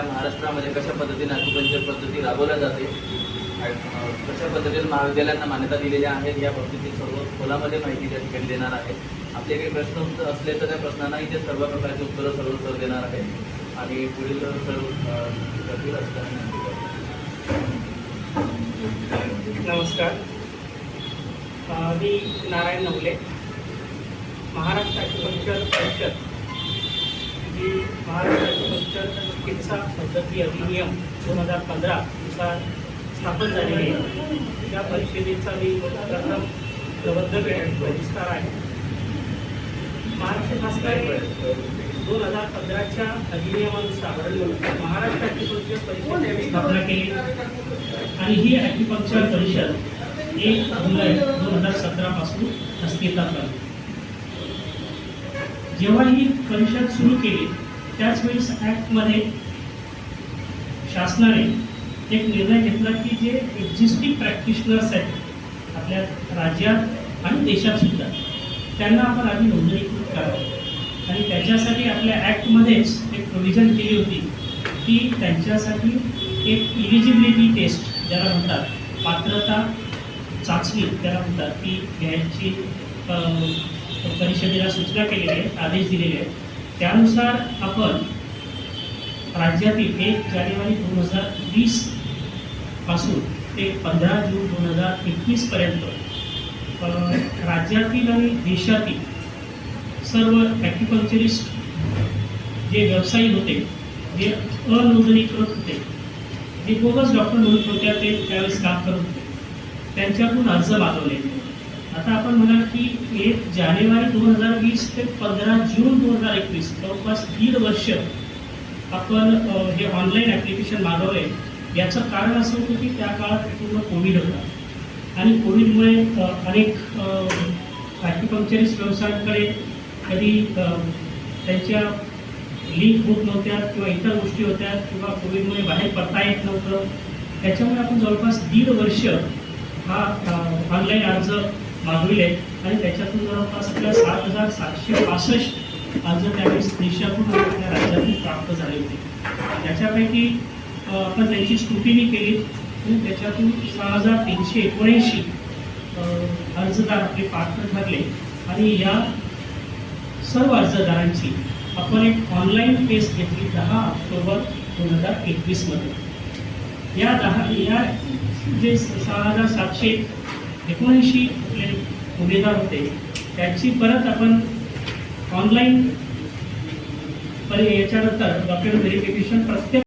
महाराष्ट्रामध्ये कशा पद्धतीने ॲक्युपंक्चर पद्धती राबवल्या जाते, कशा पद्धतीने महाविद्यालयांना मान्यता दिलेल्या आहेत या बाबतीतील सर्व खोलामध्ये माहिती त्या ठिकाणी देणार आहे. आपले काही प्रश्न असले तर त्या प्रश्नांनाही ते सर्व प्रकारची उत्तरं सर्व सर देणार आहे आणि पुढील सर्व नमस्कार, मी नारायण नवले. महाराष्ट्र ॲक्युपंक्चर परिषद जी महाराष्ट्र ॲक्युपंक्चर चिकित्सा पद्धती अधिनियम 2015 नुसार स्थापन झालेली आहे. या परिषदेचा मी प्रथम प्रबंधक रजिस्ट्रार आहे. महाराष्ट्र शासन 2015च्या अधिनियमानुसार महाराष्ट्र ॲक्युपंक्चर परिषदेची स्थापना केली आणि ही ॲक्युपंक्चर परिषद 1 जुलै 2017 पासून अस्तित्वात आली. जेव्हा ही परिषद सुरू केली त्याचवेळी ॲक्टमध्ये शासनाने एक निर्णय घेतला की जे एक्झिस्टिंग प्रॅक्टिशनर्स आहेत आपल्या राज्यात आणि देशात सुद्धा, त्यांना आपण आधी नोंदणीकृत करावं आणि त्याच्यासाठी आपल्या ॲक्टमध्येच एक प्रोव्हिजन केली होती की त्यांच्यासाठी एक इलिजिबिलिटी टेस्ट ज्याला म्हणतात, पात्रता चाचणी त्याला म्हणतात, ती घ्यायची परिषदेला सूचना केलेली आहे, आदेश दिलेले आहेत. त्यानुसार आपण राज्यातील 1 जानेवारी 2020 पासून ते 15 जून 2021 पर्यंत राज्यातील आणि देशातील सर्व ॲक्युपंक्चरिस्ट जे व्यावसायिक होते, जे अनोंदणीकृत होते, जे बोगस डॉक्टर म्हणून होत्या, ते त्यावेळेस काम करत होते, त्यांच्याकडून अर्ज मागवले. आता आपण म्हणाल की 1 जानेवारी 2020 ते 15 जून 2021 जवळपास 1.5 वर्ष आपण हे ऑनलाईन ॲप्लिकेशन मागवले. याचं कारण असं होतं की त्या काळात पूर्ण कोविड होता आणि कोविडमुळे अनेक ॲक्युपंक्चरिस्ट व्यवसायांकडे कधी त्यांच्या लिंक होत नव्हत्या किंवा इतर गोष्टी होत्या किंवा कोविडमुळे बाहेर पडता येत नव्हतं. त्याच्यामुळे आपण जवळपास 1.5 वर्ष हा ऑनलाईन अर्ज मागविले आणि त्याच्यातून जवळपास आपल्या 7,765 अर्ज त्यावेळेस देशातून आपल्या राज्यातून प्राप्त झाले होते. त्याच्यापैकी आपण त्यांची स्क्रुटिनी केली आणि त्याच्यातून 6,379 अर्जदार आपले पात्र ठरले आणि या सर्व अर्जदारांची आपण एक ऑनलाईन टेस्ट घेतली 10 ऑक्टोबर 2021 मध्ये. या जे 6,779 आपले उमेदवार होते त्याची परत आपण ऑनलाईन याच्यानंतर डॉक्युमेंट व्हेरिफिकेशन प्रत्येक